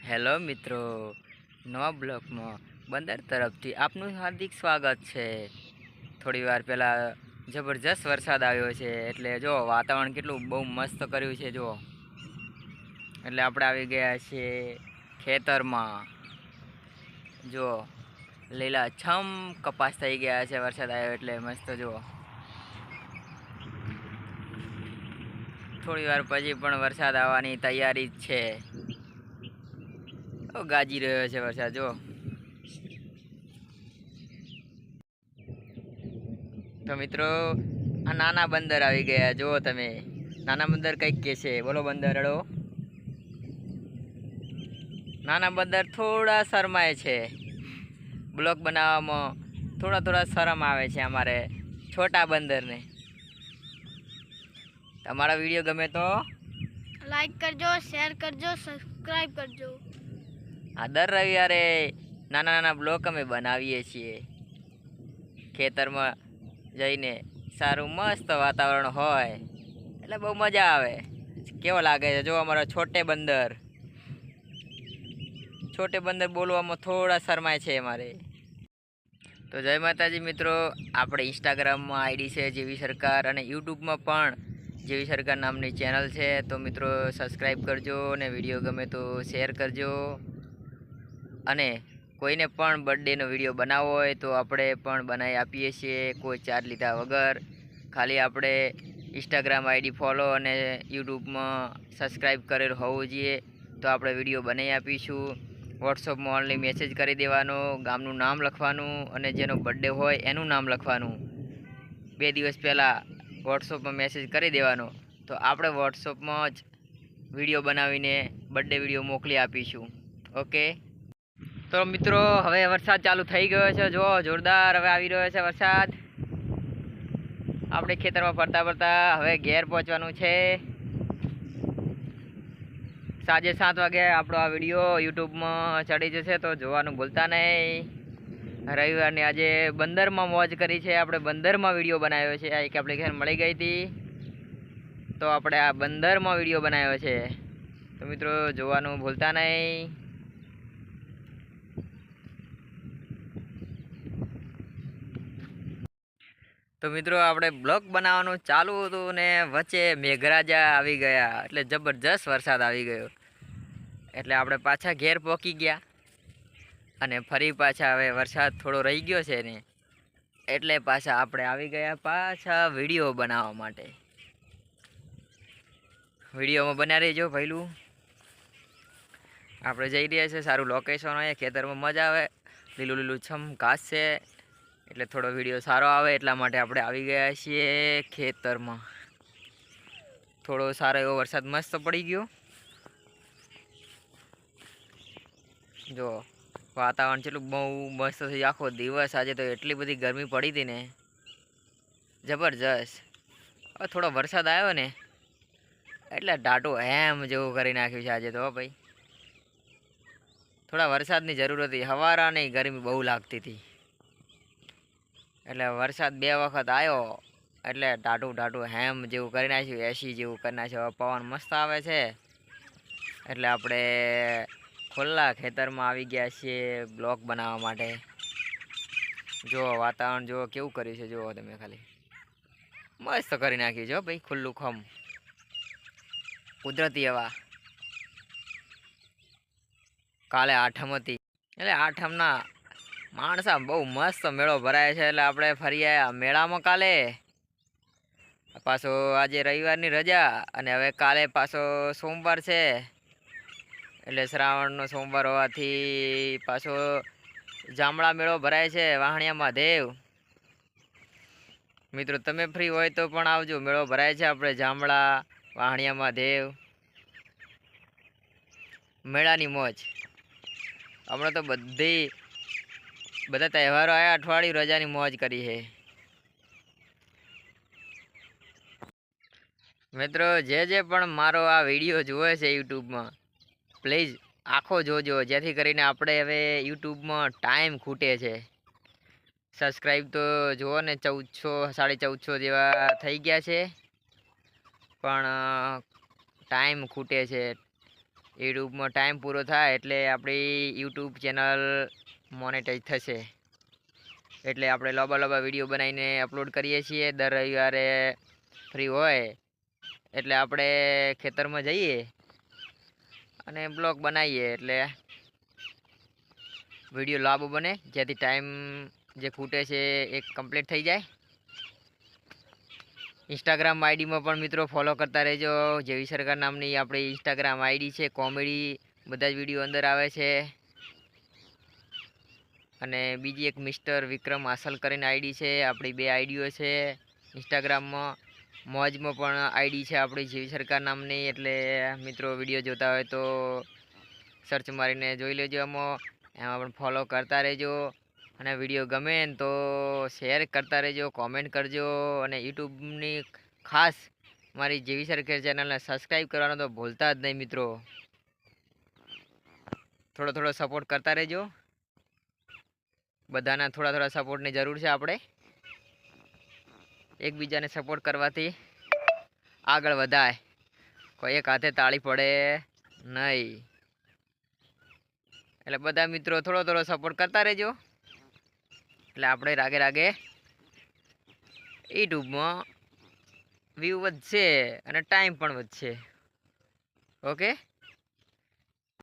Hello મિત્રો, નવા બ્લોકમાં બંદર તરફથી આપનું હાર્દિક સ્વાગત છે। થોડી વાર પહેલાં જબરજસ્ત વરસાદ આવ્યો છે, એટલે જો વાતાવરણ કેટલું બહુ મસ્ત કર્યું છે। જો એટલે આપણે આવી ગયા છીએ ખેતરમાં। જો લીલા છમ કપાસ થઈ ગયા છે વરસાદ આવ્યો એટલે મસ્ત। જો થોડી વાર પછી પણ વરસાદ આવવાની તૈયારી જ છે। ગાજી રહ્યો છે વરસાદ। જો તો મિત્રો, આ નાના બંદર આવી ગયા। જુઓ તમે, નાના બંદર કંઈક કે છે, બોલો બંદર હડો। નાના બંદર થોડા શરમાય છે, બ્લોક બનાવવામાં થોડા શરમ આવે છે અમારે છોટા બંદરને। તમારા વિડીયો ગમે તો લાઈક કરજો, શેર કરજો, સબસ્ક્રાઇબ કરજો। આ દર રવિવારે નાના બ્લોક અમે બનાવીએ છીએ। ખેતરમાં જઈને સારું મસ્ત વાતાવરણ હોય એટલે બહુ મજા આવે। કેવો લાગે છે? જો અમારો છોટે બંદર બોલવામાં થોડા શરમાય છે અમારે। તો જય માતાજી મિત્રો, આપણે ઇન્સ્ટાગ્રામમાં આઈડી છે જેવી સરકાર, અને યુટ્યુબમાં પણ જેવી સરકાર નામની ચેનલ છે। તો મિત્રો સબસ્ક્રાઈબ કરજો, અને વિડીયો ગમે તો શેર કરજો। અને કોઈને પણ બર્થડેનો વિડીયો બનાવવો હોય તો આપણે પણ બનાવી આપીએ છીએ, કોઈ ચાર્જ લીધા વગર। ખાલી આપણે ઇન્સ્ટાગ્રામ આઈડી ફોલો અને યુટ્યુબમાં સબસ્ક્રાઈબ કરેલ હોવું જોઈએ, તો આપણે વિડીયો બનાવી આપીશું। વોટ્સઅપમાં ઓનલી મેસેજ કરી દેવાનો, ગામનું નામ લખવાનું, અને જેનો બર્થડે હોય એનું નામ લખવાનું। 2 દિવસ પહેલાં વોટ્સઅપમાં મેસેજ કરી દેવાનો, તો આપણે વોટ્સઅપમાં જ વિડીયો બનાવીને બર્થડે વિડીયો મોકલી આપીશું। ઓકે, તો મિત્રો હવે વરસાદ ચાલુ થઈ ગયો છે। જો જોરદાર હવે આવી રહ્યો છે વરસાદ। આપણે ખેતરમાં ફરતા હવે ઘેર પહોંચવાનું છે। સાંજે 7 વાગે આપણો આ વિડીયો યુટ્યુબમાં ચડી જશે, તો જોવાનું ભૂલતા નહીં। રવિવારની આજે બંદરમાં મોજ કરી છે, આપણે બંદરમાં વિડીયો બનાવ્યો છે। આ એક એપ્લિકેશન મળી ગઈ હતી, તો આપણે આ બંદરમાં વિડીયો બનાવ્યો છે। તો મિત્રો જોવાનું ભૂલતા નહીં। તો મિત્રો આપણે બ્લોગ બનાવવાનું ચાલુ હતું ને વચ્ચે મેઘરાજા આવી ગયા, એટલે જબરજસ્ત વરસાદ આવી ગયો, એટલે આપણે પાછા ઘેર પહોંચી ગયા। અને ફરી પાછા હવે વરસાદ થોડો રહી ગયો છે ને, એટલે પાછા આપણે આવી ગયા પાછા વિડીયો બનાવવા માટે। વિડીયોમાં બન્યા રહીજો ભાઈલું। આપણે જઈ રહ્યા છીએ, સારું લોકેશન હોય, ખેતરમાં મજા આવે, લીલું છમ ઘાસ છે, એટલે થોડો વિડીયો સારો આવે, એટલા માટે આપણે આવી ગયા છીએ ખેતરમાં। થોડો સારો એવો વરસાદ મસ્ત પડી ગયો। જો વાતાવરણ કેટલું બહુ મસ્ત થઈ, આખો દિવસ આજે તો એટલી બધી ગરમી પડી હતી ને, જબરજસ્ત। હવે થોડો વરસાદ આવ્યો ને એટલે ટાટું હેમ જેવું કરી નાખ્યું છે આજે તો ભાઈ। થોડા વરસાદની જરૂર હતી, હવારાની ગરમી બહુ લાગતી હતી, એટલે વરસાદ 2 વખત આવ્યો એટલે ટાટું હેમ જેવું કરી નાખ્યું, એસી જેવું કરી નાખ્યું। પવન મસ્ત આવે છે, એટલે આપણે ખુલ્લા ખેતરમાં આવી ગયા છીએ બ્લોક બનાવવા માટે। જો વાતાવરણ જો કેવું કર્યું છે, જુઓ તમે ખાલી, મસ્ત કરી નાખ્યું છે ભાઈ, ખુલ્લું ખમ કુદરતી હવા। કાલે આઠમ હતી, એટલે આઠમના માણસા બહુ મસ્ત મેળો ભરાય છે, એટલે આપણે ફરી આવ્યા મેળામાં કાલે। પાછો આજે રવિવારની રજા, અને હવે કાલે પાછો સોમવાર છે, એટલે શ્રાવણનો સોમવાર હોવાથી પાછો જામળા મેળો ભરાય છે વાહણિયા મહાદેવ। મિત્રો તમે ફ્રી હોય તો પણ આવજો, મેળો ભરાય છે આપણે જામળા વાહણિયા મહાદેવ, મેળાની મોજ। હમણાં તો બધા તહેવારો આવ્યા, અઠવાડિયું રજાની મોજ કરી છે। મિત્રો જે પણ મારો આ વિડીયો જુએ છે યુટ્યુબમાં, પ્લીઝ આખો જોજો, જેથી કરીને આપણે હવે યુટ્યુબમાં ટાઈમ ખૂટે છે। સબસ્ક્રાઈબ તો જુઓ ને 1400 1450 જેવા થઈ ગયા છે, પણ ટાઈમ ખૂટે છે, યુટ્યુબમાં ટાઈમ પૂરો થાય એટલે આપણી યુટ્યુબ ચેનલ મોનેટાઈઝ થશે. એટલે આપણે લાંબા લાંબા વિડીયો બનાવીને અપલોડ કરીએ છીએ. દર રવિવારે ફ્રી હોય એટલે આપણે ખેતરમાં જઈએ અને બ્લોગ બનાવીએ એટલે વિડીયો લાંબો બને, જેથી ટાઈમ જે ખૂટે છે એ કમ્પ્લીટ થઈ જાય. ઇન્સ્ટાગ્રામ આઈડીમાં પણ મિત્રો ફોલો કરતા રહેજો. જેવી સરકાર નામની આપણી ઇન્સ્ટાગ્રામ આઈડી છે. કોમેડી બધા જ વિડીયો અંદર આવે છે. અને બીજી એક મિસ્ટર વિક્રમ હાસલ કરીને આઈડી છે. આપણી 2 આઈડીઓ છે ઇન્સ્ટાગ્રામમાં. મોજમાં પણ આઈડી છે આપણી જેવી સરકાર નામની. એટલે મિત્રો વિડીયો જોતા હોય તો સર્ચ મારીને જોઈ લેજો. એમાં પણ ફોલો કરતા રહેજો. અને વિડીયો ગમે ને તો શેર કરતા રહેજો, કોમેન્ટ કરજો. અને યુટ્યુબની ખાસ મારી જેવી સરકાર ચેનલને સબસ્ક્રાઈબ કરવાનો તો ભૂલતા જ નહીં મિત્રો. થોડો સપોર્ટ કરતા રહેજો. બધાના થોડા સપોર્ટની જરૂર છે. આપણે એકબીજાને સપોર્ટ કરવાથી આગળ વધાય. કોઈ એક હાથે તાળી પડે નહીં. એટલે બધા મિત્રો થોડો સપોર્ટ કરતા રહેજો. એટલે આપણે રાગે યુટ્યુબમાં વ્યૂ વધશે અને ટાઈમ પણ વધશે. ઓકે.